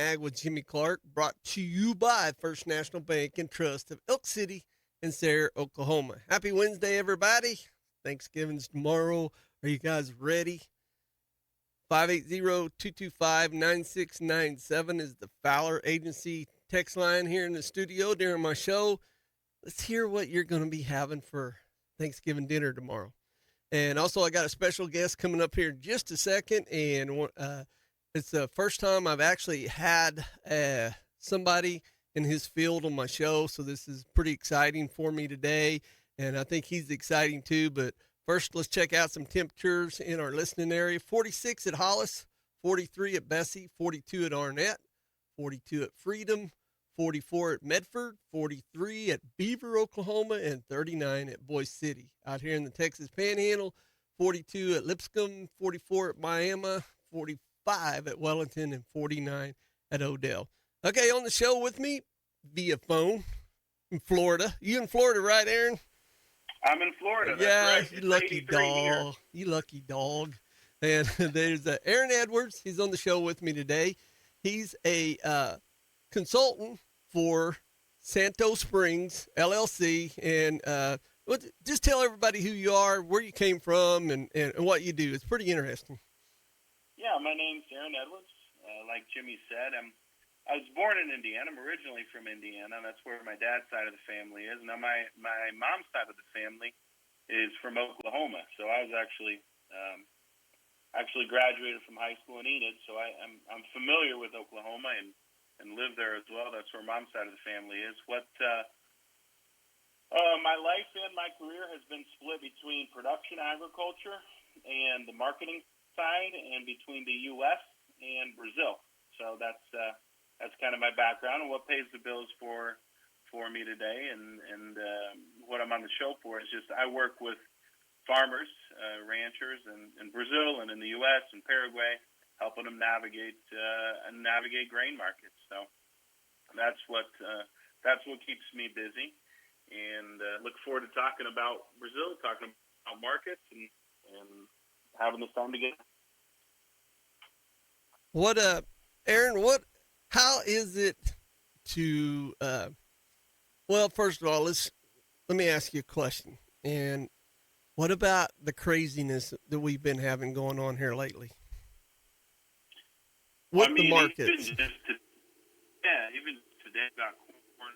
Ag with Jimmy Clark, brought to you by First National Bank and Trust of Elk City and Sayre, Oklahoma. Happy Wednesday, everybody. Thanksgiving's tomorrow. Are you guys ready? 580-225-9697 is the Fowler Agency text line here in the studio during my show. Let's hear what you're going to be having for Thanksgiving dinner tomorrow. And also, I got a special guest coming up here in just a second, and it's the first time I've actually had somebody in his field on my show, so this is pretty exciting for me today, and I think he's exciting too. But first, let's check out some temperatures in our listening area. 46 at Hollis, 43 at Bessie, 42 at Arnett, 42 at Freedom, 44 at Medford, 43 at Beaver, Oklahoma, and 39 at Boise City. Out here in the Texas Panhandle, 42 at Lipscomb, 44 at Miami, 45 at Wellington, and 49 at Odell. Okay, on the show with me via phone in Florida. You in Florida, right, Aaron? I'm in Florida. Yeah, that's right. you lucky dog. You lucky dog. And there's Aaron Edwards. He's on the show with me today. He's a consultant for Santo Springs LLC, and just tell everybody who you are, where you came from, and what you do. It's pretty interesting. Yeah, my name's Aaron Edwards. Like Jimmy said, I was born in Indiana. I'm originally from Indiana. That's where my dad's side of the family is. Now, my mom's side of the family is from Oklahoma. So I was actually graduated from high school in Enid. So I'm familiar with Oklahoma and live there as well. That's where mom's side of the family is. My life and my career has been split between production agriculture and the marketing side, and between the U.S. and Brazil. So that's kind of my background and what pays the bills for me today. And what I'm on the show for is just I work with farmers, ranchers in Brazil and in the U.S. and Paraguay, helping them navigate grain markets. So that's what keeps me busy, and look forward to talking about Brazil, talking about markets, and having this time together. Aaron, how is it to, well, first of all, let me ask you a question. And what about the craziness that we've been having going on here lately? With the markets. Even today got corn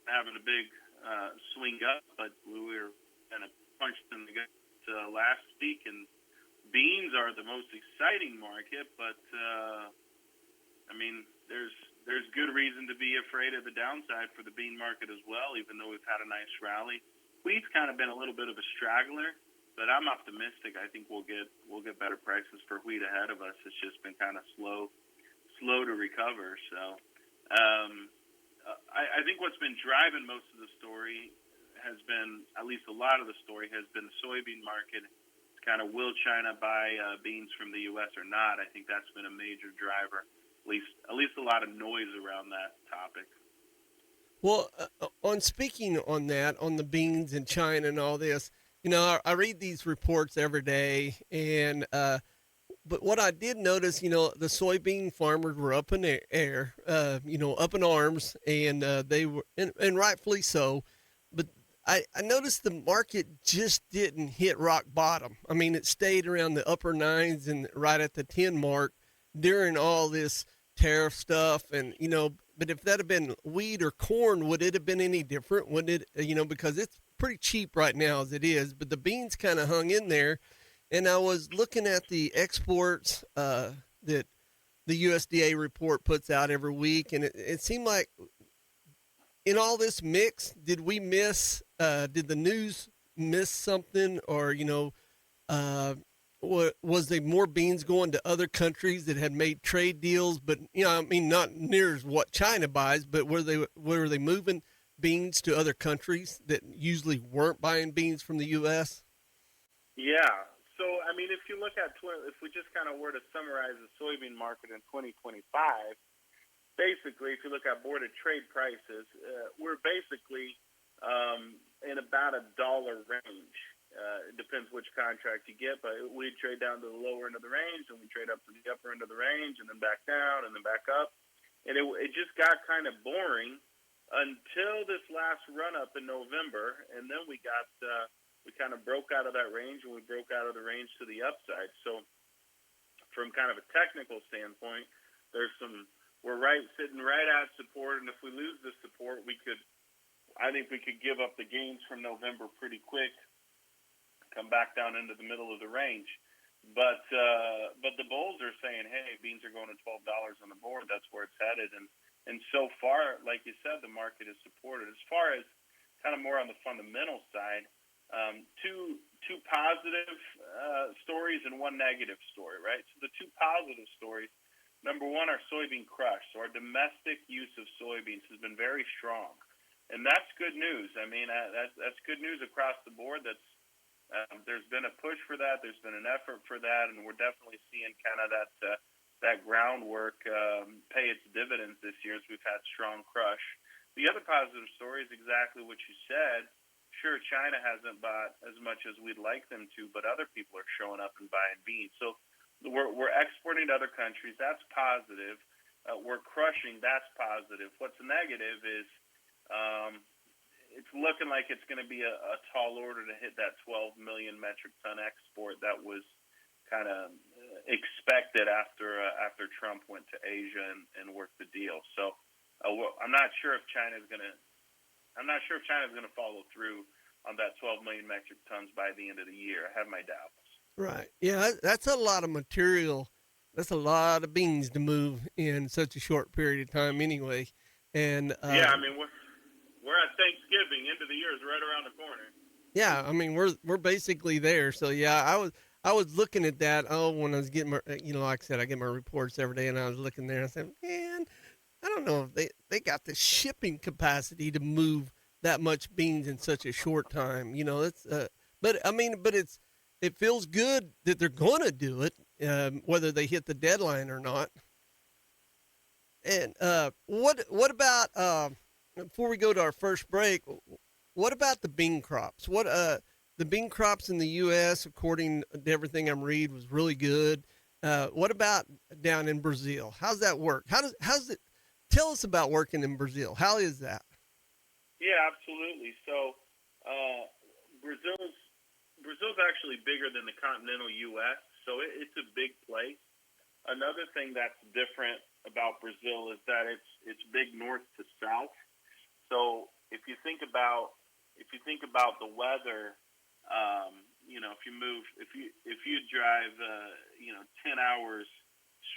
having a big swing up, but we were kind of punched in the gut last week, and beans are the most exciting market, but there's good reason to be afraid of the downside for the bean market as well, even though we've had a nice rally. Wheat's kind of been a little bit of a straggler, but I'm optimistic. I think we'll get better prices for wheat ahead of us. It's just been kind of slow to recover. So I think what's been driving most of the story has been, at least a lot of the story, has been the soybean market. It's kind of, will China buy beans from the U.S. or not? I think that's been a major driver. At least a lot of noise around that topic. Well, on speaking on that, on the beans in China and all this, I read these reports every day, and but what I did notice, the soybean farmers were up in the air, up in arms, and they were, and rightfully so. But I noticed the market just didn't hit rock bottom. I mean, it stayed around the upper nines and right at the 10 mark during all this tariff stuff. And, but if that had been wheat or corn, would it have been any different? Would it, because it's pretty cheap right now as it is, but the beans kind of hung in there. And I was looking at the exports that the USDA report puts out every week, and it seemed like in all this mix, did the news miss something, or, was there more beans going to other countries that had made trade deals, but, not near as what China buys, but were they moving beans to other countries that usually weren't buying beans from the U.S.? Yeah. So, if you look at, if we just kind of were to summarize the soybean market in 2025, basically, if you look at board of trade prices, we're basically in about $1 range. It depends which contract you get, but we trade down to the lower end of the range, and we trade up to the upper end of the range, and then back down, and then back up. and it just got kind of boring until this last run up in November, and then we kind of broke out of that range, and we broke out of the range to the upside. So from kind of a technical standpoint, we're sitting right at support, and if we lose the support, I think we could give up the gains from November pretty quick, come back down into the middle of the range. But the bulls are saying, hey, beans are going to $12 on the board. That's where it's headed, and so far, like you said, the market is supported. As far as kind of more on the fundamental side, two positive stories and one negative story, right? So the two positive stories, number one, our soybean crush. So our domestic use of soybeans has been very strong, and that's good news. I mean, that's good news across the board. There's been a push for that. There's been an effort for that, and we're definitely seeing kind of that groundwork pay its dividends this year as we've had strong crush. The other positive story is exactly what you said. Sure, China hasn't bought as much as we'd like them to, but other people are showing up and buying beans. So we're exporting to other countries. That's positive. We're crushing. That's positive. What's negative is it's looking like it's going to be a tall order to hit that 12 million metric ton export that was kind of expected after Trump went to Asia and worked the deal. So I'm not sure if China's going to follow through on that 12 million metric tons by the end of the year. I have my doubts. Right. Yeah, that's a lot of material. That's a lot of beans to move in such a short period of time, anyway. And yeah, I mean we're at Thanksgiving. End of the year is right around the corner. yeah, I mean we're basically there. So yeah, I was looking at that. Oh, when I was getting my, like I said, I get my reports every day, and I was looking there. And I said, man, I don't know if they got the shipping capacity to move that much beans in such a short time. It's but it feels good that they're going to do it, whether they hit the deadline or not. And what about before we go to our first break? What about the bean crops? The bean crops in the U.S., according to everything I'm reading, was really good. What about down in Brazil? How's that work? How's it? Tell us about working in Brazil. How is that? Yeah, absolutely. So Brazil's actually bigger than the continental U.S., so it's a big place. Another thing that's different about Brazil is that it's big north to south. So if you think about the weather, if you drive 10 hours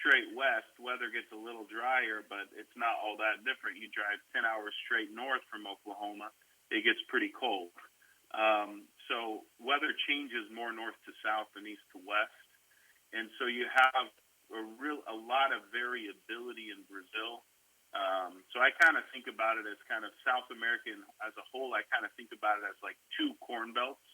straight west, weather gets a little drier, but it's not all that different. You drive 10 hours straight north from Oklahoma, it gets pretty cold. So weather changes more north to south than east to west, and so you have a lot of variability in Brazil. So I kind of think about it as kind of South American as a whole. I kind of think about it as like two corn belts.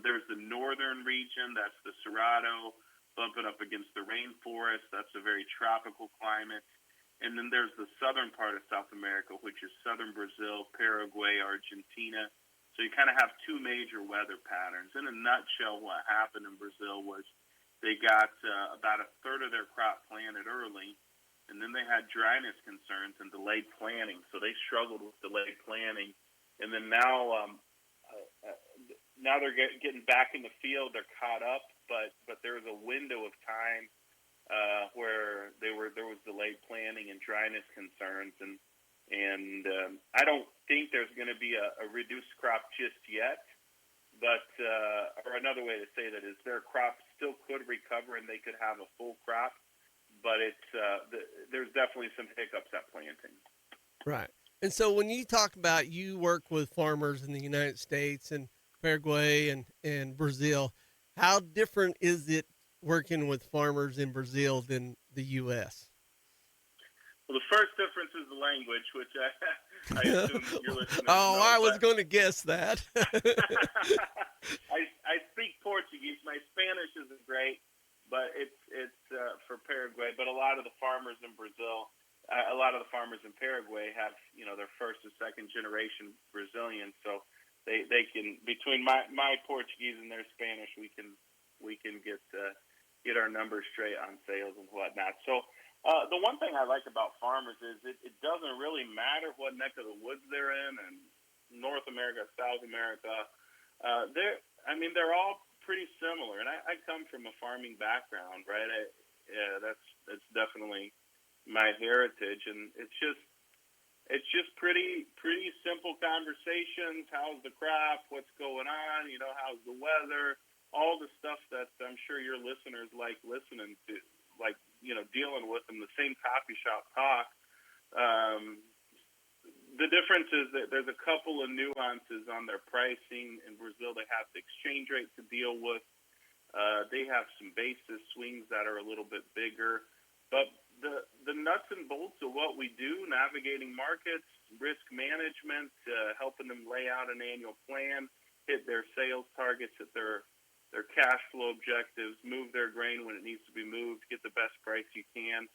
There's the northern region, that's the Cerrado, bumping up against the rainforest. That's a very tropical climate. And then there's the southern part of South America, which is southern Brazil, Paraguay, Argentina. So you kind of have two major weather patterns. In a nutshell, what happened in Brazil was they got about a third of their crop planted early, and then they had dryness concerns and delayed planting. So they struggled with delayed planting. And then now they're getting back in the field. They're caught up, but there was a window of time where there was delayed planting and dryness concerns, and I don't think there's going to be a reduced crop just yet. But or another way to say that is their crop still could recover and they could have a full crop, but there's definitely some hiccups at planting. Right. And so when you talk about you work with farmers in the United States and Paraguay and Brazil, how different is it working with farmers in Brazil than the U.S.? Well, the first difference is the language, which I assume your listeners oh, know. I was going to guess that. I speak Portuguese. My Spanish isn't great, but it's for Paraguay. But a lot of the farmers in Brazil, a lot of the farmers in Paraguay have their first or second generation Brazilian, so they can, between my Portuguese and their Spanish, we can get our numbers straight on sales and whatnot. So The one thing I like about farmers is it doesn't really matter what neck of the woods they're in, and North America, South America. They're all pretty similar. And I come from a farming background, right? That's definitely my heritage, and it's just pretty simple conversations. How's the crop? What's going on? How's the weather? All the stuff that I'm sure your listeners like listening to, like dealing with them. The same coffee shop talk. The difference is that there's a couple of nuances on their pricing. In Brazil, they have the exchange rate to deal with. They have some basis swings that are a little bit bigger, but the nuts and bolts of what we do, navigating markets, risk management, helping them lay out an annual plan, hit their sales targets, hit their cash flow objectives, move their grain when it needs to be moved, get the best price you can.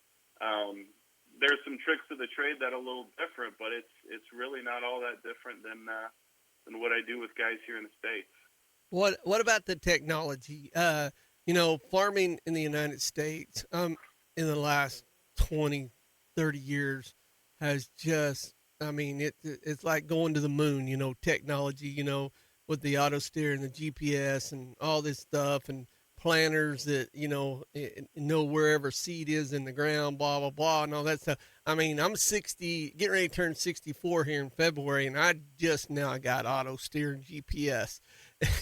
There's some tricks of the trade that are a little different, but it's really not all that different than what I do with guys here in the States. What about the technology? Farming in the United States, in the last 20, 30 years has just, it's like going to the moon, technology, with the auto steer and the GPS and all this stuff and planters that, know wherever seed is in the ground, blah, blah, blah, and all that stuff. I'm 60, getting ready to turn 64 here in February, and I just now got auto steer and GPS.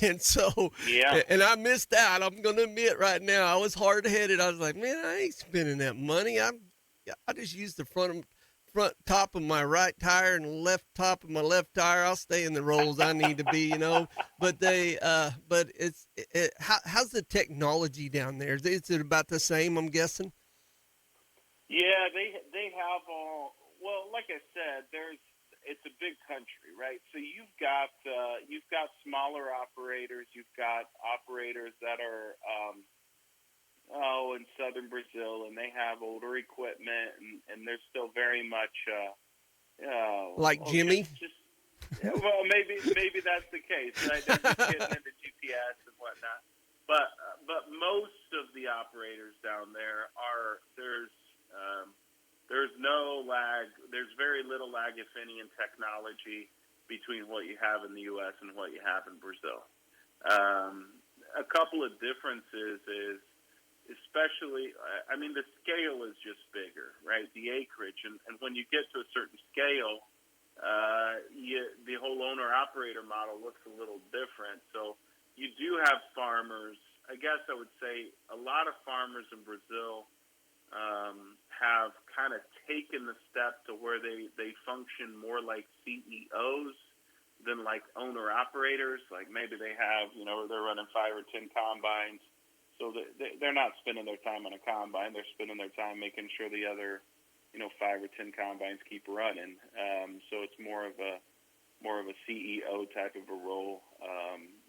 And so, yeah, and I missed out. I'm going to admit right now, I was hard headed. I was like, man, I ain't spending that money. I just use the front top of my right tire and left top of my left tire. I'll stay in the rolls I need to be, But how's the technology down there? Is it about the same? I'm guessing. Yeah, they have all. Well, like I said, it's a big country, right? So you've got smaller operators, you've got operators that are in southern Brazil, and they have older equipment, and they're still very much like Jimmy. Well, maybe that's the case, right? They're just getting into GPS and whatnot. But most of the operators down there there's no lag. There's very little lag, if any, in technology between what you have in the U.S. and what you have in Brazil. A couple of differences is, especially, the scale is just bigger, right? The acreage, and when you get to a certain scale, the whole owner-operator model looks a little different. So you do have farmers. I guess I would say a lot of farmers in Brazil have kind of taken the step to where they function more like CEOs than like owner-operators. Like maybe they have, they're running 5 or 10 combines. So they're not spending their time on a combine. They're spending their time making sure the other, 5 or 10 combines keep running. So it's more of a CEO type of a role,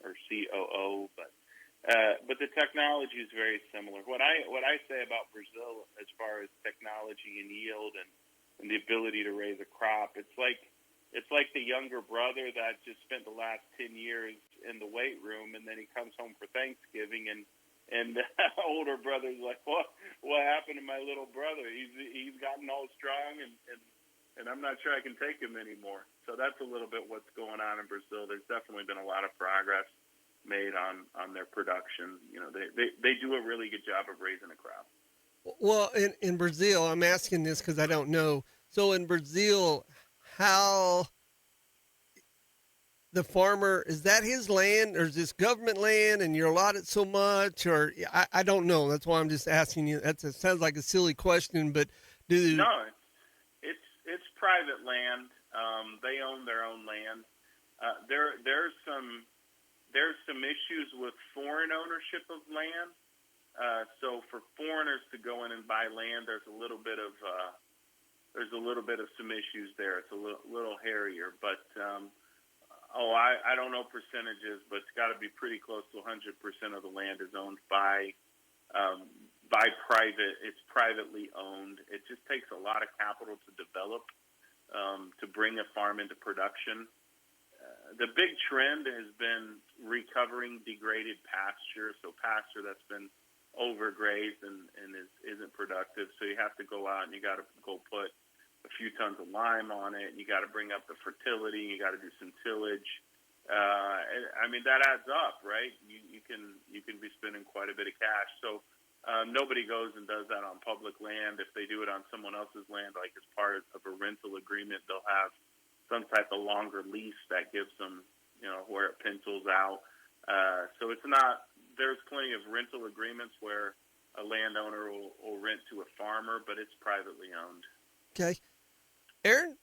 or COO. But the technology is very similar. What I say about Brazil as far as technology and yield and the ability to raise a crop, it's like the younger brother that just spent the last 10 years in the weight room, and then he comes home for Thanksgiving and the older brother's like, what happened to my little brother? He's gotten all strong and I'm not sure I can take him anymore. So that's a little bit what's going on in Brazil. There's definitely been a lot of progress made on their production. They do a really good job of raising a crop. Well, in Brazil, I'm asking this because I don't know. So in Brazil, how the farmer, is that his land, or is this government land and you're allotted so much, or I don't know. That's why I'm just asking you. It sounds like a silly question, but No, it's private land. They own their own land. There's some issues with foreign ownership of land. So for foreigners to go in and buy land, there's a little bit of some issues there. It's a little hairier, but I don't know percentages, but it's got to be pretty close to 100% of the land is owned by private. It's privately owned. It just takes a lot of capital to develop, to bring a farm into production. The big trend has been recovering degraded pasture, so pasture that's been overgrazed and isn't productive. So you have to go out and you got to go put a few tons of lime on it, and you got to bring up the fertility. You got to do some tillage. I mean, that adds up, right? You can be spending quite a bit of cash. So nobody goes and does that on public land. If they do it on someone else's land, like as part of a rental agreement, they'll have some type of longer lease that gives them, where it pencils out. So it's not. There's plenty of rental agreements where a landowner will rent to a farmer, but it's privately owned. Okay. Aaron,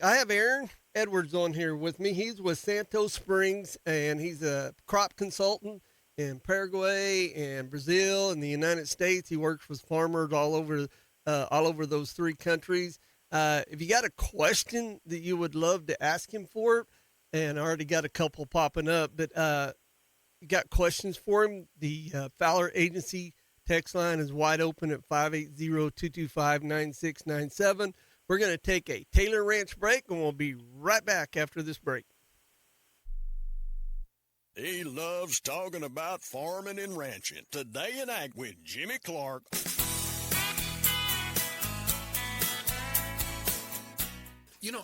I have Aaron Edwards on here with me. He's with Santos Springs, and he's a crop consultant in Paraguay and Brazil and the United States. He works with farmers all over those three countries. If you got a question that you would love to ask him for, and I already got a couple popping up, but you got questions for him, the Fowler Agency text line is wide open at 580-225-9697. We're going to take a Taylor Ranch break, and we'll be right back after this break. He loves talking about farming and ranching. Today in Ag with Jimmy Clark.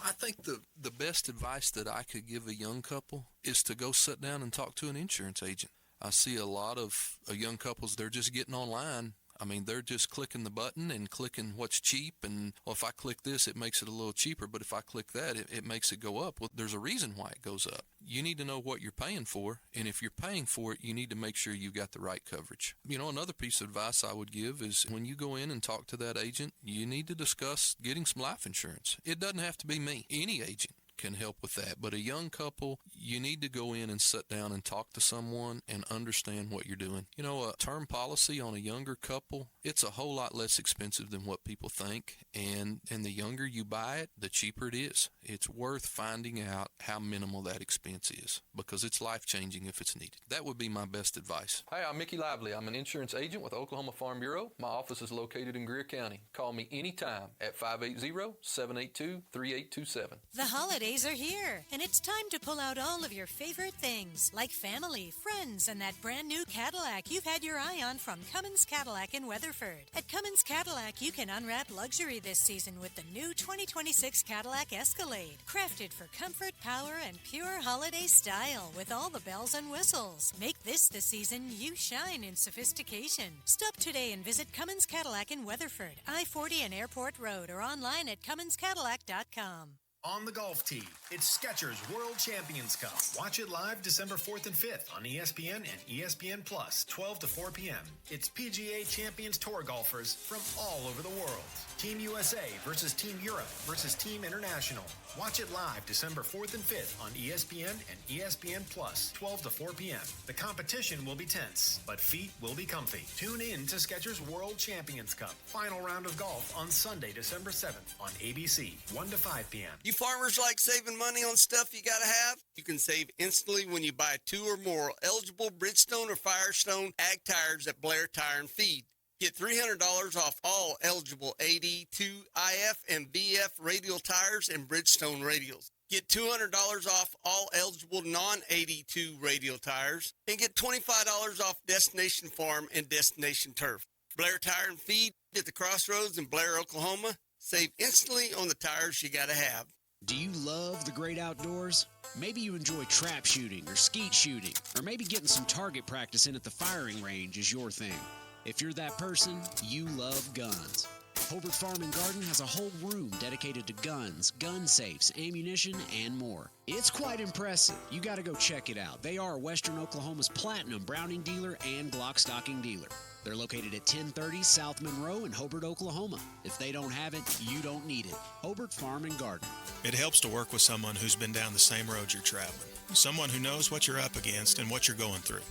I think the best advice that I could give a young couple is to go sit down and talk to an insurance agent. I see a lot of young couples, they're just getting online. I mean, they're just clicking the button and clicking what's cheap. And, well, if I click this, it makes it a little cheaper. But if I click that, it makes it go up. Well, there's a reason why it goes up. You need to know what you're paying for. And if you're paying for it, you need to make sure you've got the right coverage. Another piece of advice I would give is when you go in and talk to that agent, you need to discuss getting some life insurance. It doesn't have to be me. Any agent can help with that. But a young couple, you need to go in and sit down and talk to someone and understand what you're doing. A term policy on a younger couple, it's a whole lot less expensive than what people think. And the younger you buy it, the cheaper it is. It's worth finding out how minimal that expense is because it's life-changing if it's needed. That would be my best advice. Hi, I'm Mickey Lively. I'm an insurance agent with Oklahoma Farm Bureau. My office is located in Greer County. Call me anytime at 580-782-3827. The holidays are here, and it's time to pull out all of your favorite things, like family, friends, and that brand new Cadillac you've had your eye on from Cummins Cadillac in Weatherford. At Cummins Cadillac, you can unwrap luxury this season with the new 2026 Cadillac Escalade, crafted for comfort, power, and pure holiday style with all the bells and whistles. Make this the season you shine in sophistication. Stop today and visit Cummins Cadillac in Weatherford, I-40 and Airport Road, or online at CumminsCadillac.com. On the golf tee, it's Skechers World Champions Cup. Watch it live December 4th and 5th on ESPN and ESPN Plus, 12 to 4 p.m. It's PGA Champions Tour golfers from all over the world. Team USA versus Team Europe versus Team International. Watch it live December 4th and 5th on ESPN and ESPN Plus, 12 to 4 p.m. The competition will be tense, but feet will be comfy. Tune in to Skechers World Champions Cup. Final round of golf on Sunday, December 7th on ABC, 1 to 5 p.m. You farmers like saving money on stuff you got to have? You can save instantly when you buy 2 or more eligible Bridgestone or Firestone ag tires at Blair Tire and Feed. Get $300 off all eligible AD, 2IF, and BF radial tires and Bridgestone radials. Get $200 off all eligible non-AD2 radial tires, and get $25 off Destination Farm and Destination Turf. Blair Tire and Feed at the Crossroads in Blair, Oklahoma. Save instantly on the tires you gotta have. Do you love the great outdoors? Maybe you enjoy trap shooting or skeet shooting, or maybe getting some target practice in at the firing range is your thing. If you're that person, you love guns. Hobart Farm and Garden has a whole room dedicated to guns, gun safes, ammunition, and more. It's quite impressive. You got to go check it out. They are Western Oklahoma's platinum Browning dealer and Glock stocking dealer. They're located at 1030 South Monroe in Hobart, Oklahoma. If they don't have it, you don't need it. Hobart Farm and Garden. It helps to work with someone who's been down the same road you're traveling. Someone who knows what you're up against and what you're going through.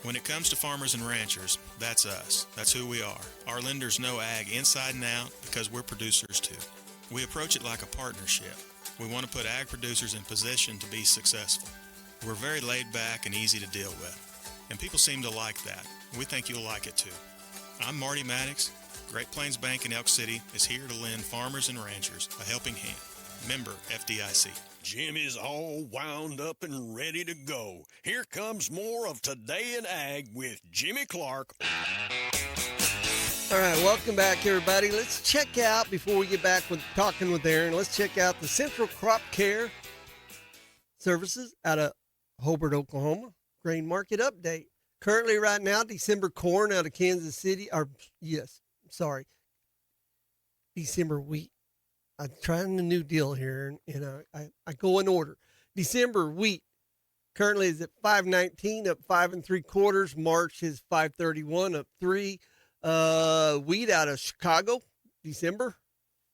When it comes to farmers and ranchers, that's us. That's who we are. Our lenders know ag inside and out because we're producers too. We approach it like a partnership. We want to put ag producers in position to be successful. We're very laid back and easy to deal with. And people seem to like that. We think you'll like it too. I'm Marty Maddox. Great Plains Bank in Elk City is here to lend farmers and ranchers a helping hand. Member FDIC. Jim is all wound up and ready to go. Here comes more of Today in Ag with Jimmy Clark. All right, welcome back, everybody. Let's check out, before we get back with talking with Aaron, let's check out the Central Crop Care Services out of Hobart, Oklahoma. Grain market update. Currently, right now, December corn out of Kansas City, December wheat. I'm trying a new deal here, and I go in order. December wheat currently is at 5.19, up 5 3/4. March is 5.31, up 3. Wheat out of Chicago, December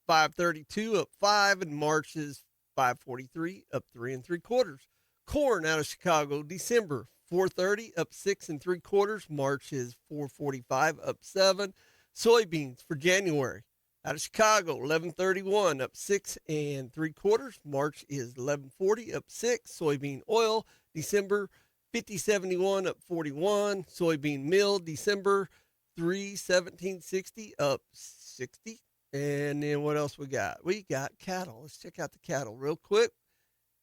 5.32, up 5, and March is 5.43, up 3 3/4. Corn out of Chicago, December 4.30, up 6 3/4. March is 4.45, up 7. Soybeans for January out of Chicago, 11.31, up 6 3/4. March is 11.40, up 6. Soybean oil, December 50.71, up 41. Soybean meal, December 3.1760, up 60. And then what else we got? We got cattle. Let's check out the cattle real quick.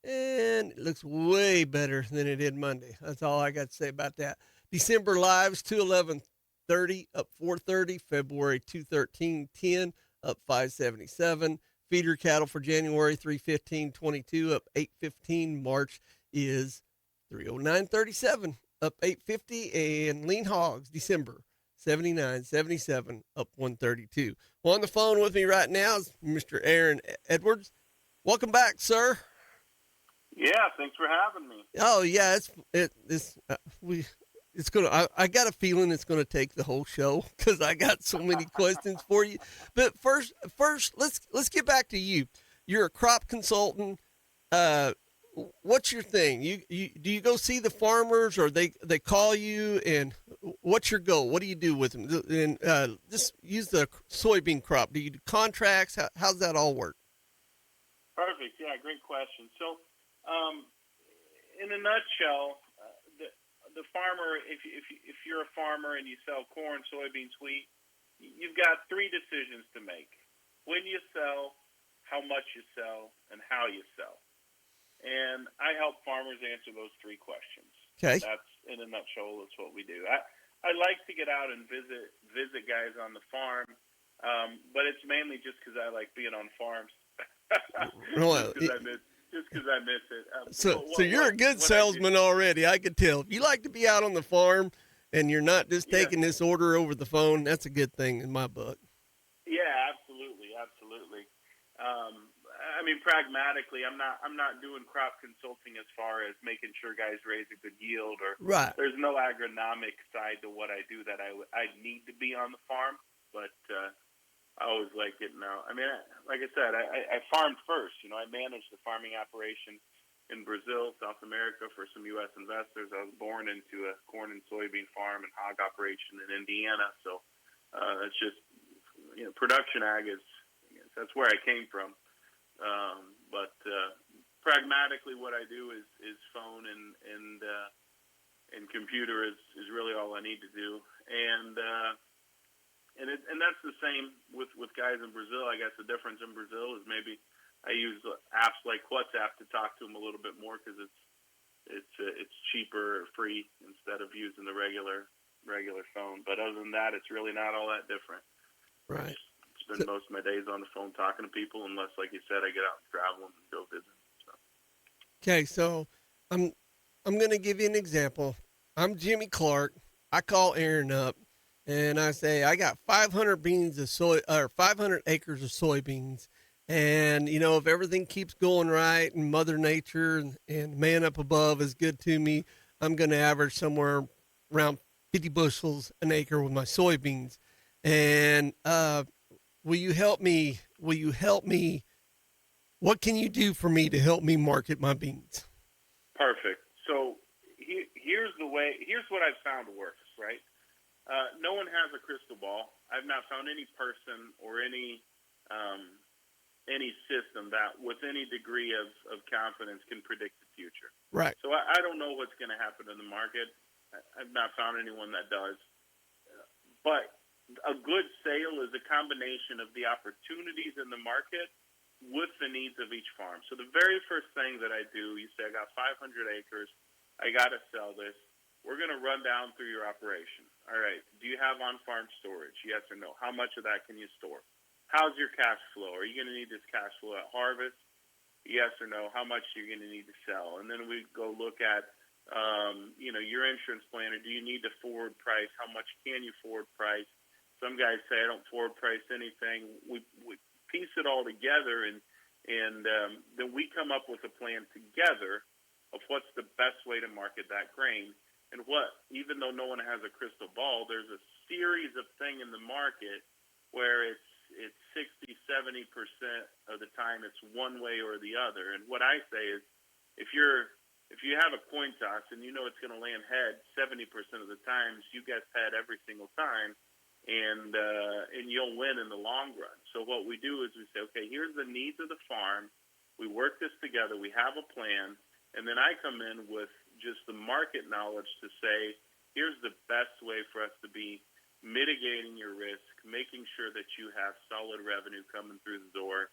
And it looks way better than it did Monday. That's all I got to say about that. December lives, 211.30, up 4.30. February 213.10, up 5.77. Feeder cattle for January, 315.22, up 8.15. March is 309.37, up 8.50. And lean hogs, December 79.77, up 132. Well, on the phone with me right now is Mr. Aaron Edwards. Welcome back, sir. Yeah, thanks for having me. Oh yeah, it's gonna. I got a feeling it's gonna take the whole show because I got so many questions for you. But first, let's get back to you. You're a crop consultant. What's your thing? Do you go see the farmers, or they call you, and what's your goal? What do you do with them? And just use the soybean crop. Do you do contracts? How's that all work? Perfect. Yeah, great question. So, in a nutshell, the farmer, if you're a farmer and you sell corn, soybeans, wheat, you've got three decisions to make: when you sell, how much you sell, and how you sell. And I help farmers answer those three questions. Okay. That's, in a nutshell, that's what we do. I like to get out and visit guys on the farm, but it's mainly just because I like being on farms. Just because I miss it. So you're a good salesman already. I could tell. If you like to be out on the farm and you're not just taking this order over the phone, that's a good thing in my book. Yeah, absolutely. I mean, pragmatically, I'm not doing crop consulting as far as making sure guys raise a good yield, or right. There's no agronomic side to what I do that I need to be on the farm, but I always like getting out. I mean, like I said, I farmed first. I managed the farming operation in Brazil, South America, for some U.S. investors. I was born into a corn and soybean farm and hog operation in Indiana, so it's just production ag that's where I came from. But pragmatically, what I do is phone and computer is really all I need to do, and that's the same with guys in Brazil. I guess the difference in Brazil is maybe I use apps like WhatsApp to talk to them a little bit more because it's cheaper or free instead of using the regular phone. But other than that, it's really not all that different. Right. Spend most of my days on the phone talking to people, unless, like you said, I get out and travel and go visit. So. Okay, so I'm going to give you an example. I'm Jimmy Clark. I call Aaron up and I say I got 500 acres of soybeans, and if everything keeps going right and Mother Nature and man up above is good to me, I'm going to average somewhere around 50 bushels an acre with my soybeans. And will you help me? What can you do for me to help me market my beans? Perfect. So here's what I've found works, right? No one has a crystal ball. I've not found any person or any system that with any degree of confidence can predict the future. Right. So I don't know what's going to happen in the market. I've not found anyone that does. But a good sale is a combination of the opportunities in the market with the needs of each farm. So the very first thing that I do, you say I got 500 acres, I got to sell this. We're going to run down through your operation. All right, do you have on-farm storage? Yes or no? How much of that can you store? How's your cash flow? Are you going to need this cash flow at harvest? Yes or no? How much you're going to need to sell? And then we go look at, your insurance plan. Or do you need to forward price? How much can you forward price? Some guys say I don't forward price anything. We piece it all together, and then we come up with a plan together of what's the best way to market that grain. And even though no one has a crystal ball, there's a series of things in the market where it's 60-70% of the time it's one way or the other. And what I say is, if you have a coin toss and you know it's going to land head 70% of the times, you guess head every single time, and you'll win in the long run. So what we do is we say, okay, here's the needs of the farm. We work this together. We have a plan, and then I come in with just the market knowledge to say, here's the best way for us to be mitigating your risk, making sure that you have solid revenue coming through the door,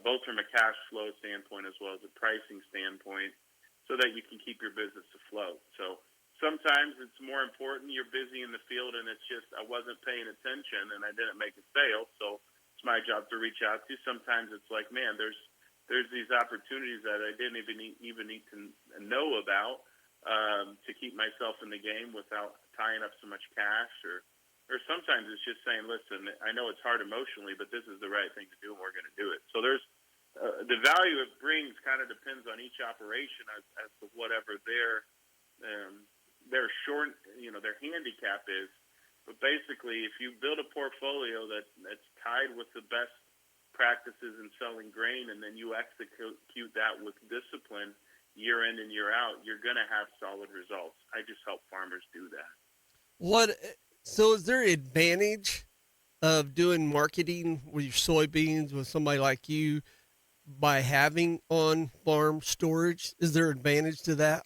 both from a cash flow standpoint as well as a pricing standpoint, so that you can keep your business afloat. So sometimes it's more important you're busy in the field and it's just I wasn't paying attention and I didn't make a sale, so it's my job to reach out to. Sometimes it's like, man, there's these opportunities that I didn't even need to know about to keep myself in the game without tying up so much cash, or sometimes it's just saying, listen, I know it's hard emotionally, but this is the right thing to do and we're going to do it. So there's the value it brings kind of depends on each operation as to whatever their their handicap is. But basically, if you build a portfolio that's tied with the best practices in selling grain, and then you execute that with discipline year in and year out, you're going to have solid results. I just help farmers do that. So is there an advantage of doing marketing with your soybeans with somebody like you by having on-farm storage? Is there advantage to that?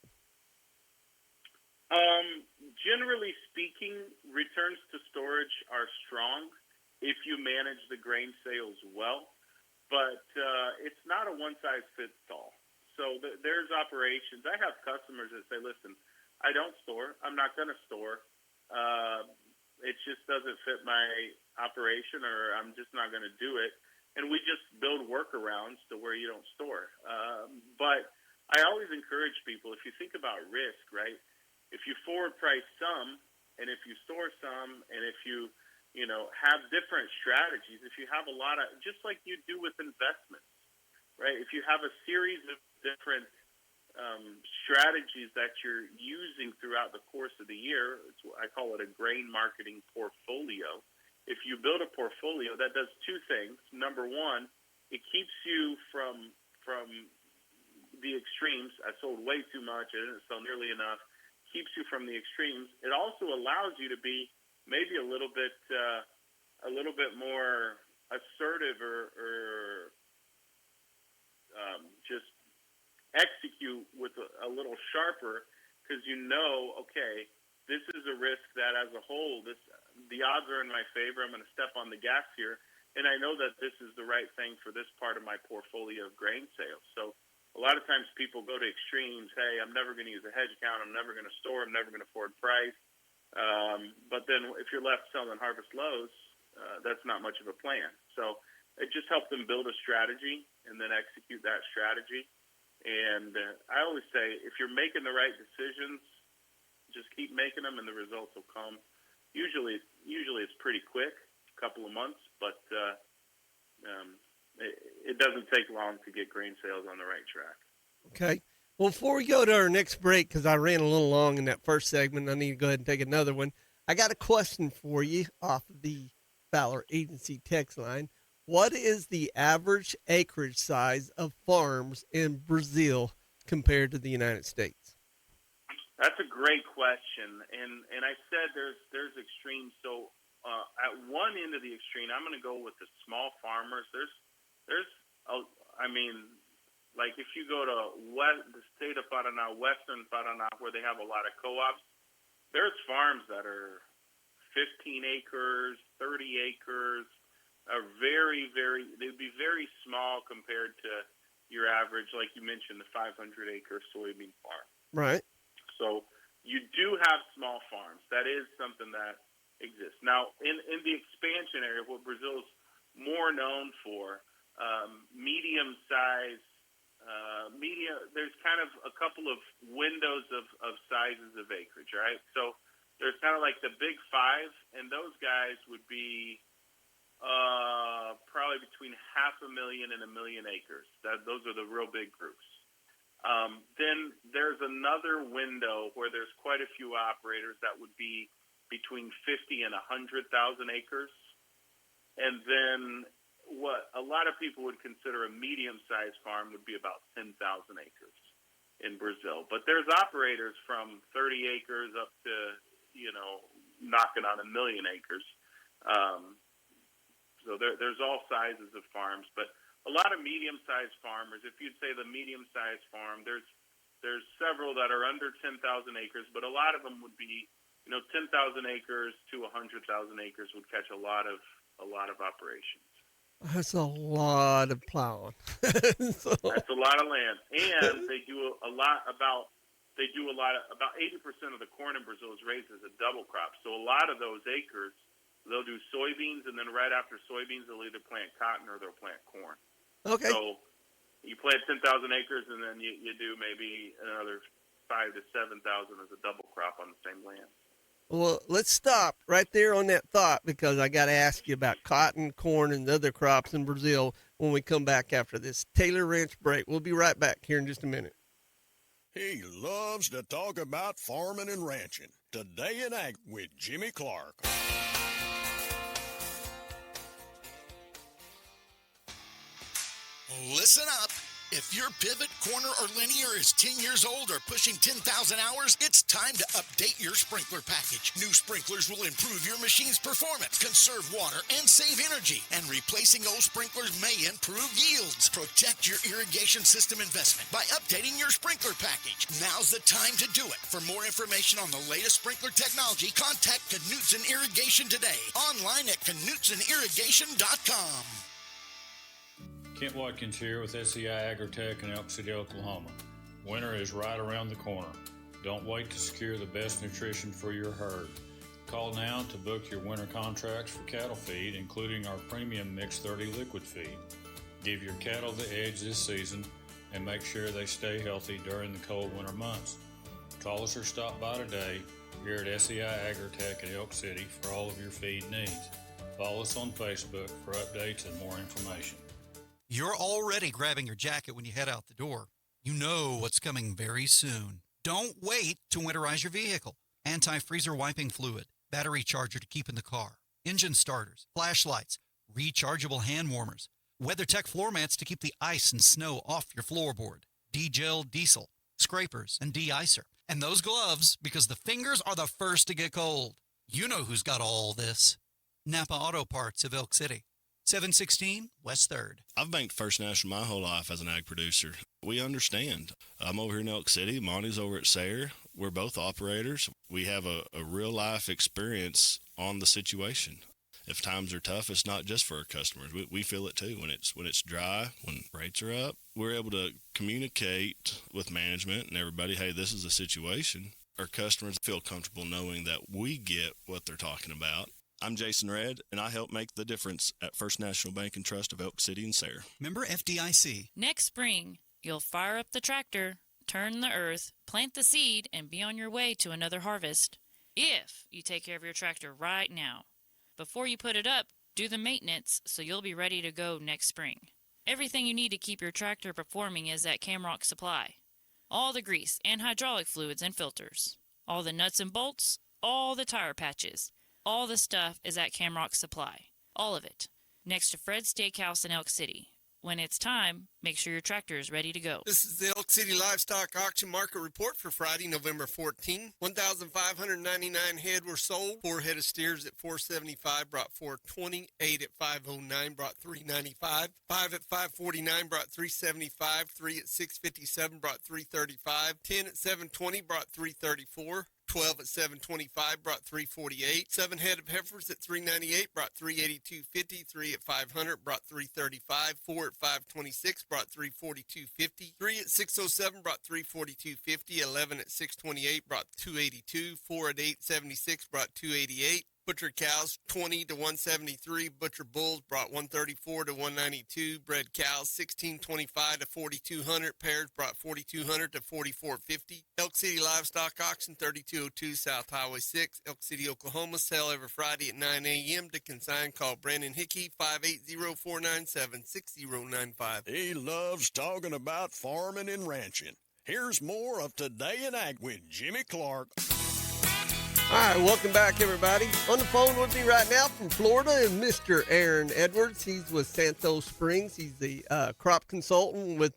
Generally speaking, returns to storage are strong if you manage the grain sales well, but it's not a one-size-fits-all. So there's operations. I have customers that say, listen, I don't store. I'm not going to store. It just doesn't fit my operation, or I'm just not going to do it. And we just build workarounds to where you don't store. But I always encourage people, if you think about risk, right? If you forward price some, and if you store some, and if you have different strategies, if you have a lot of, just like you do with investments, right? If you have a series of different strategies that you're using throughout the course of the year, I call it a grain marketing portfolio. If you build a portfolio, that does two things. Number one, it keeps you from the extremes. I sold way too much. I didn't sell nearly enough. Keeps you from the extremes. It also allows you to be maybe a little bit more assertive or just execute with a little sharper, because okay, this is a risk that as a whole, the odds are in my favor. I'm going to step on the gas here, and I know that this is the right thing for this part of my portfolio of grain sales. So a lot of times people go to extremes. Hey, I'm never going to use a hedge account. I'm never going to store. I'm never going to forward price. But then if you're left selling harvest lows, that's not much of a plan. So it just helps them build a strategy and then execute that strategy. And I always say, if you're making the right decisions, just keep making them, and the results will come. Usually it's pretty quick, a couple of months, but it doesn't take long to get grain sales on the right track. Okay. Well, before we go to our next break, because I ran a little long in that first segment, I need to go ahead and take another one. I got a question for you off of the Fowler Agency text line. What is the average acreage size of farms in Brazil compared to the United States? That's a great question, and I said there's extremes. So at one end of the extreme, I'm going to go with the small farmers. Like if you go to the state of Paraná, western Paraná, where they have a lot of co-ops, there's farms that are 15 acres, 30 acres, are they'd be very small compared to your average, like you mentioned, the 500-acre soybean farm. Right. So you do have small farms. That is something that exists. Now, in the expansion area, what Brazil's more known for, medium-sized, there's kind of a couple of windows of sizes of acreage, right? So there's kind of like the big five, and those guys would be probably between 500,000 and 1 million acres. Those are the real big groups. Then there's another window where there's quite a few operators that would be between 50 and 100,000 acres. And then what a lot of people would consider a medium-sized farm would be about 10,000 acres in Brazil. But there's operators from 30 acres up to, knocking on 1 million acres. So there's all sizes of farms, but a lot of medium-sized farmers, if you'd say the medium-sized farm, there's several that are under 10,000 acres, but a lot of them would be, 10,000 acres to 100,000 acres would catch a lot of operations. That's a lot of plowing. That's a lot of land, and they do about 80% of the corn in Brazil is raised as a double crop. So a lot of those acres, they'll do soybeans, and then right after soybeans, they'll either plant cotton or they'll plant corn. Okay. So you plant 10,000 acres, and then you do maybe another 5,000 to 7,000 as a double crop on the same land. Well, let's stop right there on that thought, because I got to ask you about cotton, corn, and other crops in Brazil when we come back after this Taylor Ranch break. We'll be right back here in just a minute. He loves to talk about farming and ranching. Today in Ag with Jimmy Clark. Listen up. If your pivot, corner, or linear is 10 years old or pushing 10,000 hours, it's time to update your sprinkler package. New sprinklers will improve your machine's performance, conserve water, and save energy. And replacing old sprinklers may improve yields. Protect your irrigation system investment by updating your sprinkler package. Now's the time to do it. For more information on the latest sprinkler technology, contact Knutson Irrigation today. Online at KnutSonIrrigation.com. Kent Watkins here with SEI Agritech in Elk City, Oklahoma. Winter is right around the corner. Don't wait to secure the best nutrition for your herd. Call now to book your winter contracts for cattle feed, including our premium Mix 30 liquid feed. Give your cattle the edge this season and make sure they stay healthy during the cold winter months. Call us or stop by today here at SEI Agritech in Elk City for all of your feed needs. Follow us on Facebook for updates and more information. You're already grabbing your jacket when you head out the door. You know what's coming very soon. Don't wait to winterize your vehicle. Anti-freezer wiping fluid, battery charger to keep in the car, engine starters, flashlights, rechargeable hand warmers, WeatherTech floor mats to keep the ice and snow off your floorboard, D-Gel diesel, scrapers, and de-icer. And those gloves, because the fingers are the first to get cold. You know who's got all this. Napa Auto Parts of Elk City. 716 West 3rd. I've banked First National my whole life as an ag producer. We understand. I'm over here in Elk City. Monty's over at Sayre. We're both operators. We have a real-life experience on the situation. If times are tough, it's not just for our customers. We feel it too. When it's dry, when rates are up, we're able to communicate with management and everybody, hey, this is a situation. Our customers feel comfortable knowing that we get what they're talking about. I'm Jason Redd, and I help make the difference at First National Bank and Trust of Elk City and Sayre. Member FDIC. Next spring, you'll fire up the tractor, turn the earth, plant the seed, and be on your way to another harvest. If you take care of your tractor right now. Before you put it up, do the maintenance so you'll be ready to go next spring. Everything you need to keep your tractor performing is at Camrock Supply. All the grease and hydraulic fluids and filters. All the nuts and bolts, all the tire patches. All the stuff is at Camrock Supply. All of it. Next to Fred's Steakhouse in Elk City. When it's time, make sure your tractor is ready to go. This is the Elk City Livestock Auction Market Report for Friday, November 14. 1,599 head were sold. 4 head of steers at $475 brought $420. 8 at $509 brought $395. 5 at $549 brought $375. 3 at $657 brought $335. 10 at $720 brought $334. 12 at 725 brought 348. 7 head of heifers at 398 brought 382.50. 3 at 500 brought 335. 4 at 526 brought 342.50. 3 at 607 brought 342.50. 11 at 628 brought 282. 4 at 876 brought 288. Butcher cows 20 to 173. Butcher bulls brought 134 to 192. Bred cows 1625 to 4200. Pairs brought 4200 to 4450. Elk City Livestock Auction 3202 South Highway 6, Elk City, Oklahoma. Sale every Friday at 9 a.m. To consign, call Brandon Hickey 580-497-6095. He loves talking about farming and ranching. Here's more of Today in Ag with Jimmy Clark. All right, welcome back, everybody. On the phone with me right now from Florida is Mr. Aaron Edwards. He's with Santos Springs. He's the crop consultant with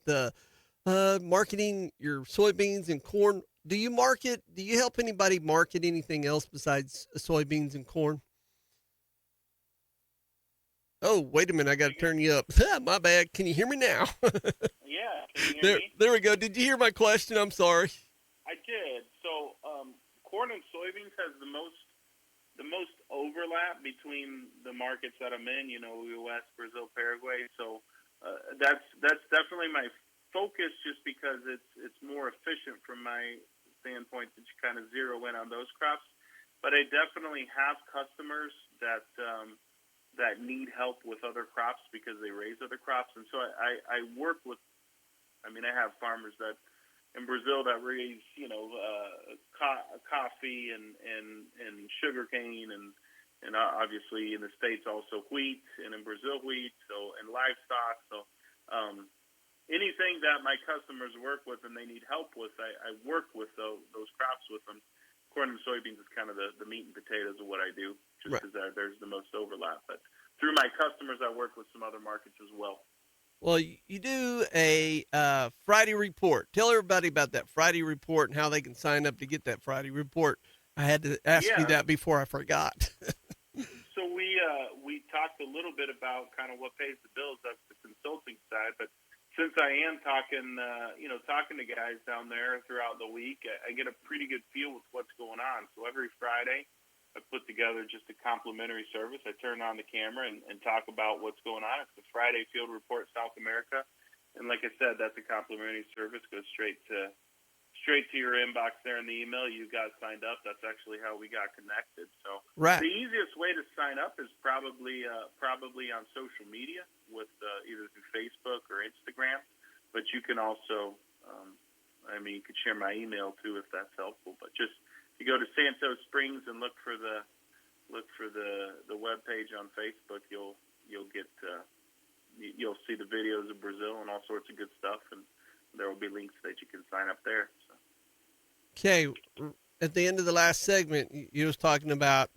marketing your soybeans and corn. Do you help anybody market anything else besides soybeans and corn? Oh, wait a minute. I got to turn you up. My bad. Can you hear me now? Yeah, can you hear me? There we go. Did you hear my question? I'm sorry. I did. So, corn and soybeans has the most overlap between the markets that I'm in. U.S., Brazil, Paraguay. So that's definitely my focus, just because it's more efficient from my standpoint that you kind of zero in on those crops. But I definitely have customers that need help with other crops because they raise other crops, and so I work with. I have farmers that in Brazil that raise, coffee and sugarcane and obviously in the States also wheat, and in Brazil wheat, and livestock. So anything that my customers work with and they need help with, I work with those crops with them. Corn and soybeans is kind of the meat and potatoes of what I do, just because there's the most overlap. But through my customers, I work with some other markets as well. Well, you do a Friday report. Tell everybody about that Friday report and how they can sign up to get that Friday report. I had to ask you that before I forgot. So we talked a little bit about kind of what pays the bills. That's the consulting side. But since I am talking to guys down there throughout the week, I get a pretty good feel with what's going on. So every Friday, I put together just a complimentary service. I turn on the camera and talk about what's going on. It's the Friday Field Report South America. And like I said, that's a complimentary service. Goes straight to your inbox there in the email. You got signed up. That's actually how we got connected. So the easiest way to sign up is probably on social media with either through Facebook or Instagram. But you can also, you could share my email too if that's helpful. But just you go to Santos Springs and look for the web page on Facebook. You'll see the videos of Brazil and all sorts of good stuff, and there will be links that you can sign up there. So. Okay, at the end of the last segment, you was talking about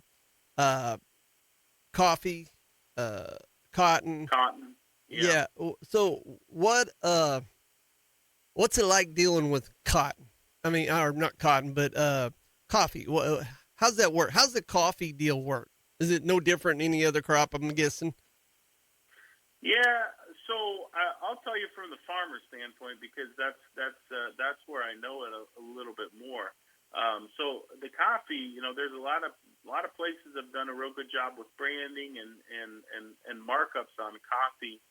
coffee, cotton. Cotton. Yeah. So what's it like dealing with cotton? Or not cotton, but coffee. How's that work? How's the coffee deal work? Is it no different than any other crop, I'm guessing? Yeah. So I'll tell you from the farmer standpoint, because that's where I know it a little bit more. So the coffee, there's a lot of places have done a real good job with branding and markups on coffee,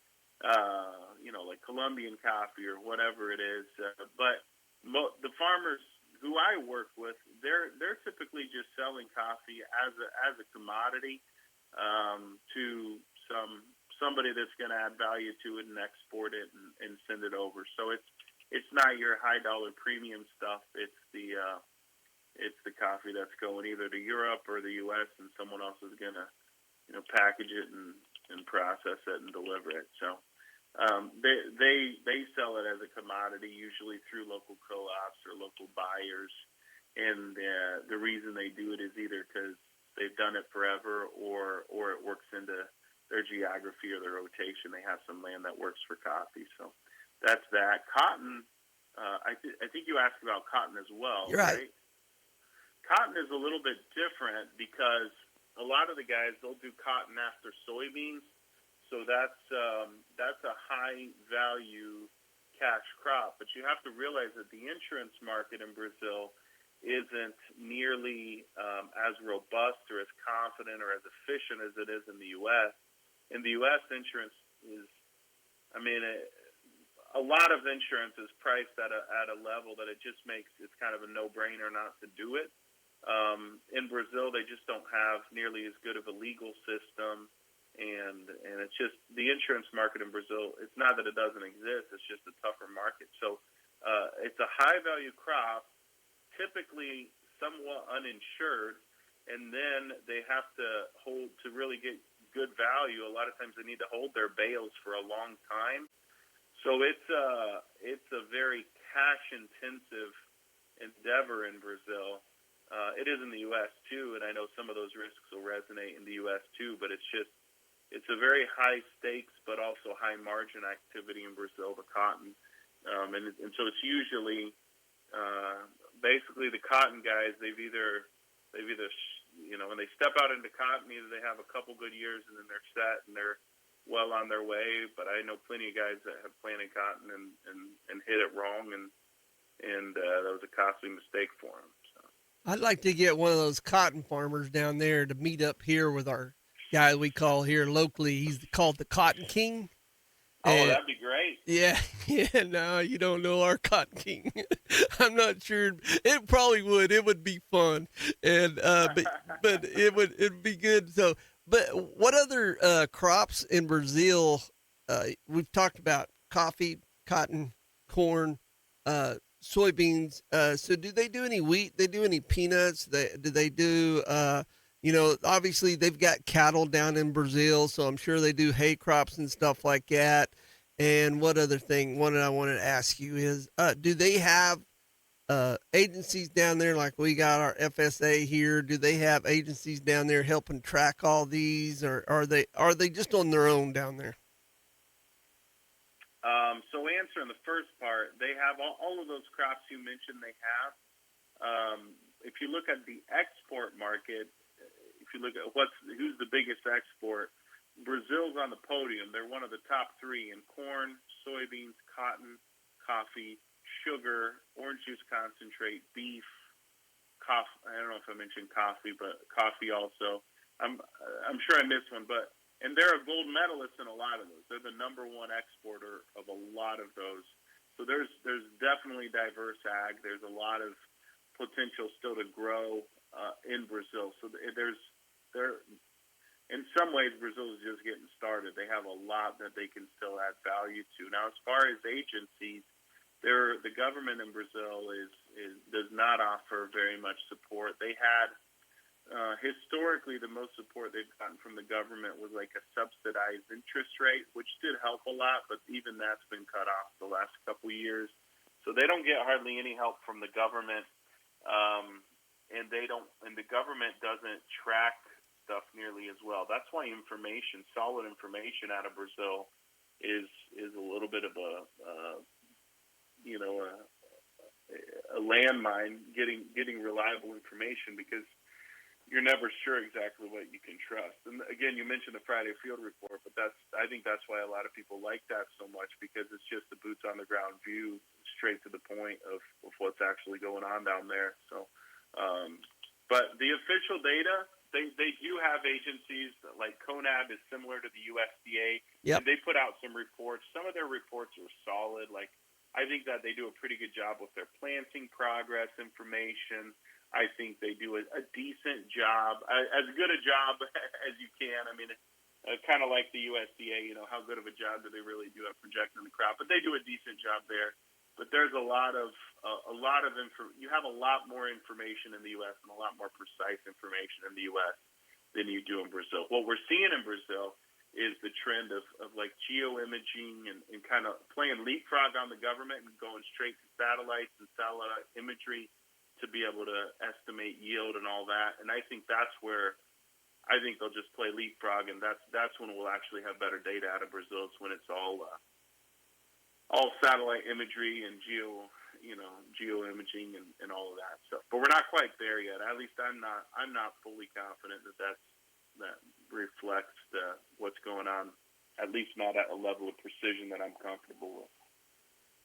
like Colombian coffee or whatever it is. But the farmers who I work with, they're typically just selling coffee as a commodity to somebody that's going to add value to it and export it and send it over. So it's not your high dollar premium stuff. It's the coffee that's going either to Europe or the U.S. and someone else is going to package it and process it and deliver it. So they sell it as a commodity, usually through local co-ops or local buyers. And the reason they do it is either because they've done it forever or it works into their geography or their rotation. They have some land that works for coffee. So that's that. Cotton, I think you asked about cotton as well. You're right. Cotton is a little bit different because a lot of the guys, they'll do cotton after soybeans. So that's a high value cash crop. But you have to realize that the insurance market in Brazil isn't nearly as robust or as confident or as efficient as it is in the U.S. In the U.S., insurance is, a lot of insurance is priced at a level that it just makes it's kind of a no-brainer not to do it. In Brazil, they just don't have nearly as good of a legal system, and it's just the insurance market in Brazil. It's not that it doesn't exist; it's just a tougher market. So it's a high-value crop, typically somewhat uninsured, and then they have to hold to really get good value. A lot of times they need to hold their bales for a long time. So it's a very cash-intensive endeavor in Brazil. It is in the U.S. too, and I know some of those risks will resonate in the U.S. too. But it's a very high stakes, but also high margin activity in Brazil, the cotton, and so it's usually basically the cotton guys. They've either when they step out into cotton, either they have a couple good years and then they're set and they're well on their way. But I know plenty of guys that have planted cotton and hit it wrong, and that was a costly mistake for them. So. I'd like to get one of those cotton farmers down there to meet up here with our guy we call here locally. He's called the Cotton King. Oh, that'd be great. Yeah, no, you don't know our Cotton King. I'm not sure. It probably would. It would be fun, and but it'd be good. So, but what other crops in Brazil? We've talked about coffee, cotton, corn, soybeans. So, do they do any wheat? They do any peanuts? Do they do? Obviously they've got cattle down in Brazil, so I'm sure they do hay crops and stuff like that. And what other thing? One that I wanted to ask you is, do they have agencies down there like we got our FSA here? Do they have agencies down there helping track all these, or are they just on their own down there? So answering the first part, they have all of those crops you mentioned. They have. If you look at the export market, if you look at who's the biggest export, Brazil's on the podium. They're one of the top three in corn, soybeans, cotton, coffee, sugar, orange juice concentrate, beef, coffee. I don't know if I mentioned coffee, but coffee also. I'm sure I missed one, and they're a gold medalist in a lot of those. They're the number one exporter of a lot of those. So there's definitely diverse ag. There's a lot of potential still to grow in Brazil. So in some ways, Brazil is just getting started. They have a lot that they can still add value to. Now, as far as agencies, the government in Brazil does not offer very much support. They had historically the most support they've gotten from the government was like a subsidized interest rate, which did help a lot, but even that's been cut off the last couple of years. So they don't get hardly any help from the government. And the government doesn't track stuff nearly as well. That's why solid information out of Brazil is a little bit of a landmine getting reliable information, because you're never sure exactly what you can trust. And again, you mentioned the Friday Field Report, but I think that's why a lot of people like that so much, because it's just the boots on the ground view, straight to the point of what's actually going on down there. So, but the official data, they do have agencies like CONAB is similar to the USDA. Yep. And they put out some reports. Some of their reports are solid. Like, I think that they do a pretty good job with their planting progress information. I think they do a decent job, as good a job as you can. I mean, kind of like the USDA, how good of a job do they really do at projecting the crop? But they do a decent job there. But there's a lot of info. You have a lot more information in the U.S. and a lot more precise information in the U.S. than you do in Brazil. What we're seeing in Brazil is the trend of like geoimaging and kind of playing leapfrog on the government and going straight to satellites and satellite imagery to be able to estimate yield and all that. And I think that's where I think they'll just play leapfrog, and that's when we'll actually have better data out of Brazil. It's when it's all satellite imagery and geoimaging and all of that stuff. But we're not quite there yet. At least I'm not fully confident that reflects what's going on. At least not at a level of precision that I'm comfortable with.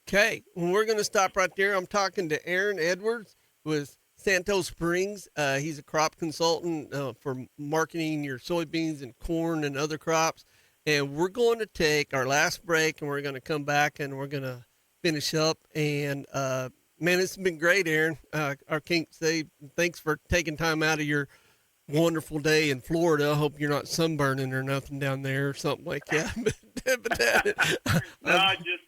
Okay, well, we're going to stop right there. I'm talking to Aaron Edwards with Santos Springs. He's a crop consultant for marketing your soybeans and corn and other crops. And we're going to take our last break, and we're going to come back, and we're going to finish up. And, man, it's been great, Aaron. I can't say thanks for taking time out of your wonderful day in Florida. I hope you're not sunburning or nothing down there or something like that. No, just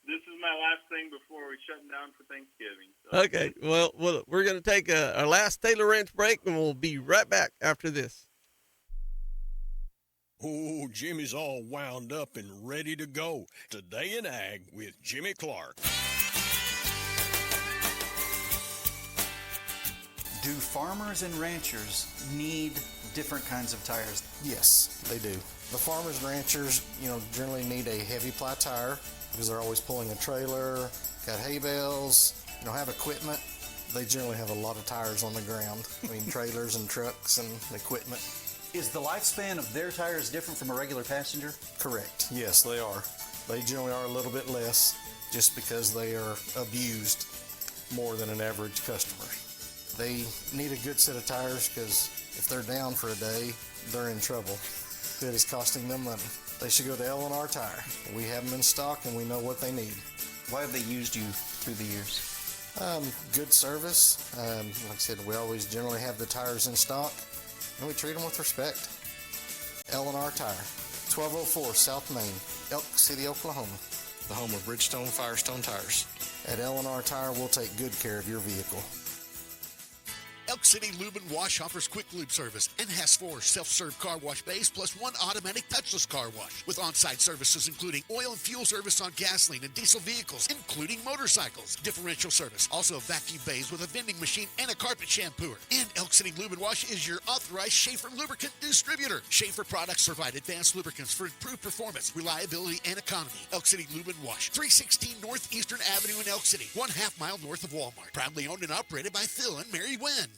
this is my last thing before we're shutting down for Thanksgiving. So. Okay, well, we're going to take our last Taylor Ranch break, and we'll be right back after this. Oh, Jimmy's all wound up and ready to go. Today in Ag with Jimmy Clark. Do farmers and ranchers need different kinds of tires? Yes, they do. The farmers and ranchers, generally need a heavy ply tire because they're always pulling a trailer, got hay bales, have equipment. They generally have a lot of tires on the ground. Trailers and trucks and equipment. Is the lifespan of their tires different from a regular passenger? Correct. Yes, they are. They generally are a little bit less just because they are abused more than an average customer. They need a good set of tires because if they're down for a day, they're in trouble. It is costing them money. They should go to L&R Tire. We have them in stock and we know what they need. Why have they used you through the years? Good service. Like I said, we always generally have the tires in stock and we treat them with respect. L&R Tire, 1204 South Main, Elk City, Oklahoma, the home of Bridgestone Firestone tires. At L&R Tire, we'll take good care of your vehicle. Elk City Lube and Wash offers quick lube service and has 4 self-serve car wash bays plus 1 automatic touchless car wash with on-site services including oil and fuel service on gasoline and diesel vehicles, including motorcycles, differential service, also vacuum bays with a vending machine and a carpet shampooer. And Elk City Lube and Wash is your authorized Schaefer lubricant distributor. Schaefer products provide advanced lubricants for improved performance, reliability, and economy. Elk City Lube and Wash, 316 Northeastern Avenue in Elk City, 1/2 mile north of Walmart. Proudly owned and operated by Phil and Mary Wynn.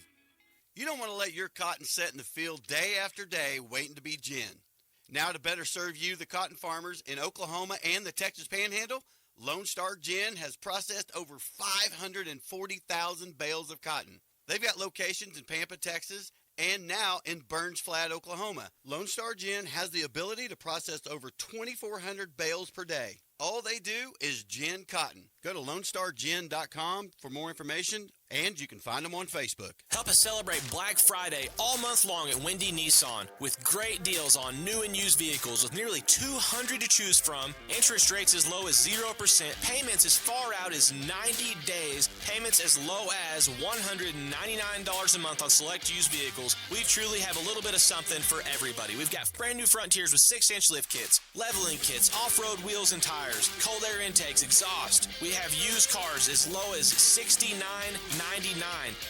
You don't want to let your cotton set in the field day after day waiting to be gin. Now to better serve you, the cotton farmers in Oklahoma and the Texas Panhandle, Lone Star Gin has processed over 540,000 bales of cotton. They've got locations in Pampa, Texas, and now in Burns Flat, Oklahoma. Lone Star Gin has the ability to process over 2,400 bales per day. All they do is gin cotton. Go to LoneStarGin.com for more information, and you can find them on Facebook. Help us celebrate Black Friday all month long at Windy Nissan with great deals on new and used vehicles with nearly 200 to choose from, interest rates as low as 0%, payments as far out as 90 days, payments as low as $199 a month on select used vehicles. We truly have a little bit of something for everybody. We've got brand new Frontiers with 6-inch lift kits, leveling kits, off-road wheels and tires, cold air intakes, exhaust. We have used cars as low as $69.99.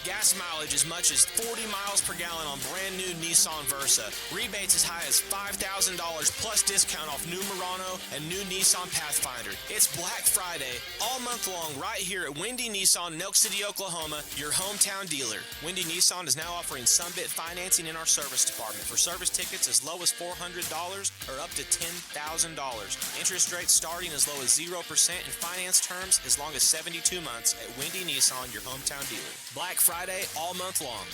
Gas mileage as much as 40 miles per gallon on brand new Nissan Versa. Rebates as high as $5,000 plus discount off new Murano and new Nissan Pathfinder. It's Black Friday all month long right here at Windy Nissan in Elk City, Oklahoma, your hometown dealer. Windy Nissan is now offering Sunbit financing in our service department for service tickets as low as $400 or up to $10,000. Interest rates starting as low as 0% and finance terms as long as 72 months at Windy Nissan, your hometown dealer. Black Friday all month long.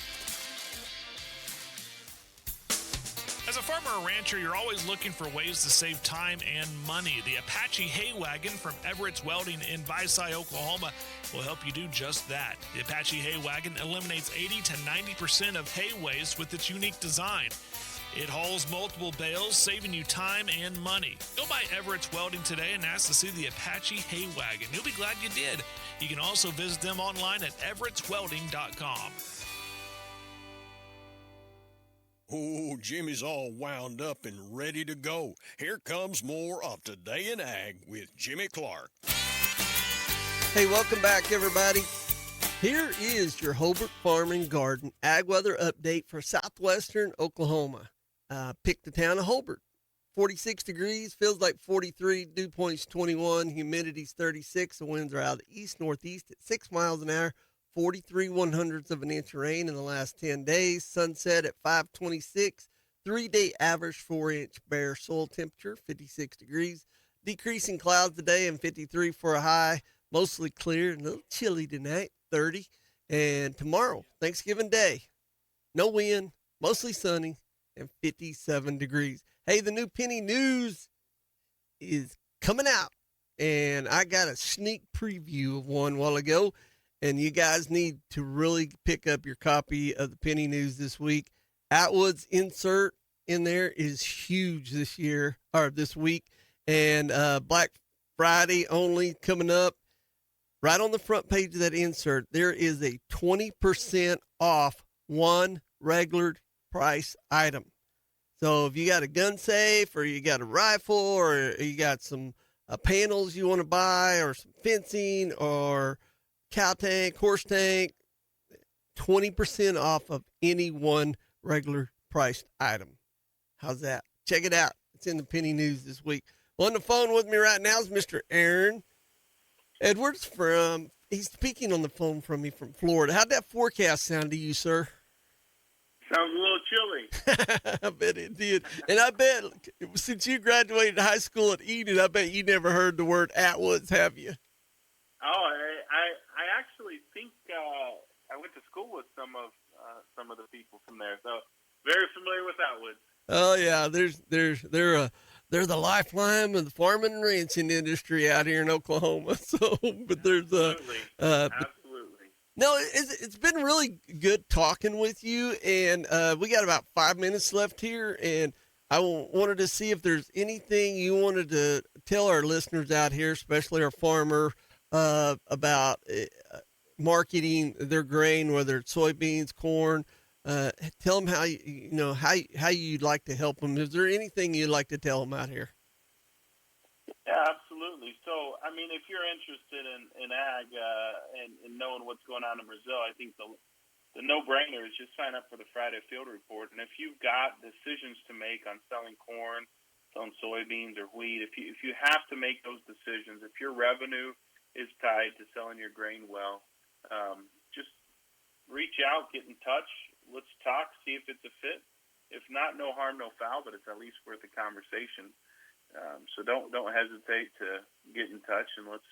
As a farmer or rancher, you're always looking for ways to save time and money. The Apache Hay Wagon from Everett's Welding in Visay, Oklahoma will help you do just that. The Apache Hay Wagon eliminates 80 to 90% of hay waste with its unique design. It hauls multiple bales, saving you time and money. Go by Everett's Welding today and ask to see the Apache Hay Wagon. You'll be glad you did. You can also visit them online at everettswelding.com. Oh, Jimmy's all wound up and ready to go. Here comes more of Today in Ag with Jimmy Clark. Hey, welcome back, everybody. Here is your Hobart Farm and Garden ag weather update for southwestern Oklahoma. Pick the town of Hobart. 46 degrees, feels like 43, dew point's 21, humidity's 36, the winds are out of the east-northeast at 6 miles an hour, 43 100ths of an inch of rain in the last 10 days, sunset at 5:26, 3-day average 4-inch bare soil temperature, 56 degrees, decreasing clouds today and 53 for a high, mostly clear and a little chilly tonight, 30. And tomorrow, Thanksgiving Day, no wind, mostly sunny, and 57 degrees. Hey, the new penny news is coming out, and I got a sneak preview of one while ago, and you guys need to really pick up your copy of the penny news this week. Atwood's insert in there is huge this year, or this week, and Black Friday only coming up. Right on the front page of that insert, there is a 20% off one regular price item. So if you got a gun safe, or you got a rifle, or you got some panels you want to buy, or some fencing, or cow tank, horse tank, 20% off of any one regular priced item. How's that? Check it out. It's in the penny news this week. On the phone with me right now is Mr. Aaron Edwards he's speaking on the phone from me from Florida. How'd that forecast sound to you, sir? Sounds a little chilly. I bet it did. And I bet, since you graduated high school at Eden, I bet you never heard the word Atwoods, have you? Oh, I actually think I went to school with some of the people from there, so very familiar with Atwoods. Oh yeah, they're the lifeline of the farming and ranching industry out here in Oklahoma. So, but there's absolutely. No, it's been really good talking with you, and we got about 5 minutes left here, and I wanted to see if there's anything you wanted to tell our listeners out here, especially our farmer, about marketing their grain, whether it's soybeans, corn. Tell them how you'd like to help them. Is there anything you'd like to tell them out here? Yeah, absolutely. So, I mean, if you're interested in ag and knowing what's going on in Brazil, I think the no-brainer is just sign up for the Friday Field Report. And if you've got decisions to make on selling corn, selling soybeans or wheat, if you have to make those decisions, if your revenue is tied to selling your grain well, just reach out, get in touch. Let's talk, see if it's a fit. If not, no harm, no foul, but it's at least worth a conversation. So don't hesitate to get in touch, and let's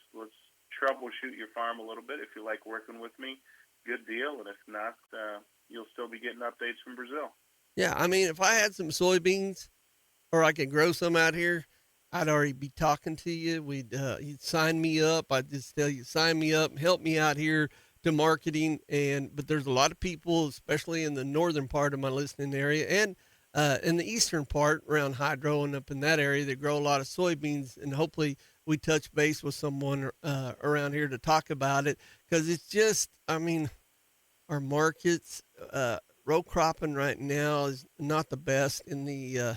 troubleshoot your farm a little bit. If you like working with me, good deal. And if not, you'll still be getting updates from Brazil. Yeah, I mean, if I had some soybeans, or I could grow some out here, I'd already be talking to you. You'd sign me up. I'd just tell you, sign me up, help me out here to marketing. But there's a lot of people, especially in the northern part of my listening area, and in the eastern part around Hydro and up in that area, they grow a lot of soybeans, and hopefully we touch base with someone around here to talk about it, because it's just, I mean, our markets, row cropping right now is not the best in the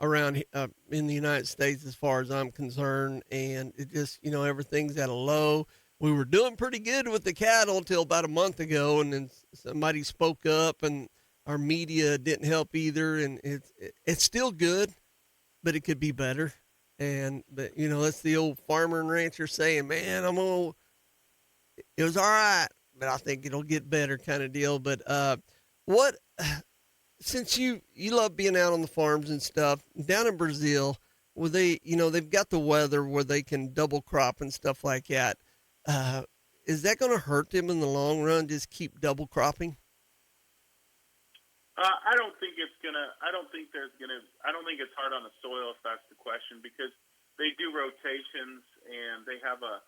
around in the United States as far as I'm concerned, and it just, everything's at a low. We were doing pretty good with the cattle until about a month ago, and then somebody spoke up, and our media didn't help either, and it's still good, but it could be better. But that's the old farmer and rancher saying, man, it was all right, but I think it'll get better kind of deal. But since you love being out on the farms and stuff down in Brazil, where they've got the weather where they can double crop and stuff like that, is that going to hurt them in the long run? Just keep double cropping? I don't think it's gonna. I don't think it's hard on the soil, if that's the question, because they do rotations and they have a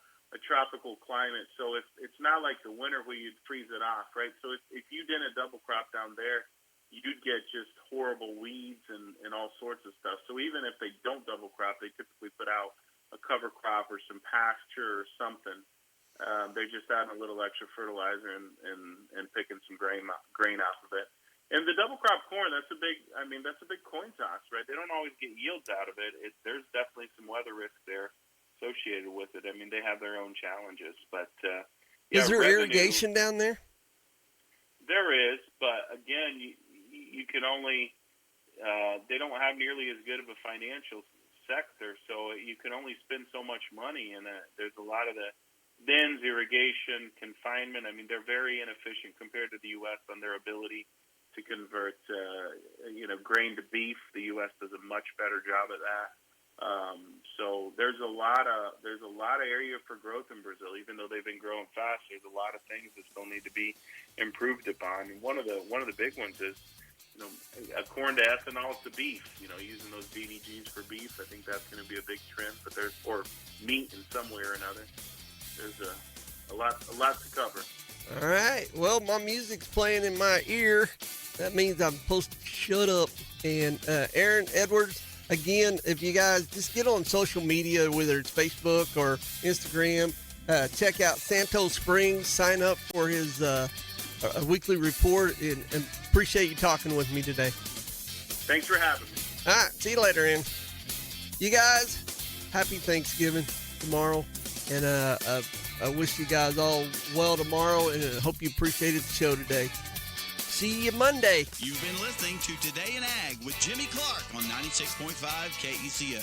tropical climate. So it's not like the winter where you'd freeze it off, right? So if you did a double crop down there, you'd get just horrible weeds and all sorts of stuff. So even if they don't double crop, they typically put out a cover crop or some pasture or something. They're just adding a little extra fertilizer and picking some grain off of it. And the double crop corn, that's a big coin toss, right? They don't always get yields out of it. There's definitely some weather risk there associated with it. I mean, they have their own challenges, but is there irrigation down there? There is, but again, you can only they don't have nearly as good of a financial sector, so you can only spend so much money, and there's a lot of the bins, irrigation, confinement. I mean, they're very inefficient compared to the U.S. on their ability to convert, grain to beef. The U.S. does a much better job at that. So there's a lot of area for growth in Brazil. Even though they've been growing fast, there's a lot of things that still need to be improved upon. And one of the big ones is, a corn to ethanol to beef. Using those DDGs for beef. I think that's going to be a big trend. But or meat in some way or another. There's a lot to cover. All right. Well, my music's playing in my ear. That means I'm supposed to shut up. And Aaron Edwards, again, if you guys just get on social media, whether it's Facebook or Instagram, check out Santos Springs. Sign up for his a weekly report. And appreciate you talking with me today. Thanks for having me. All right. See you later, Aaron. You guys, happy Thanksgiving tomorrow. And I wish you guys all well tomorrow, and I hope you appreciated the show today. See you Monday. You've been listening to Today in Ag with Jimmy Clark on 96.5 KECO.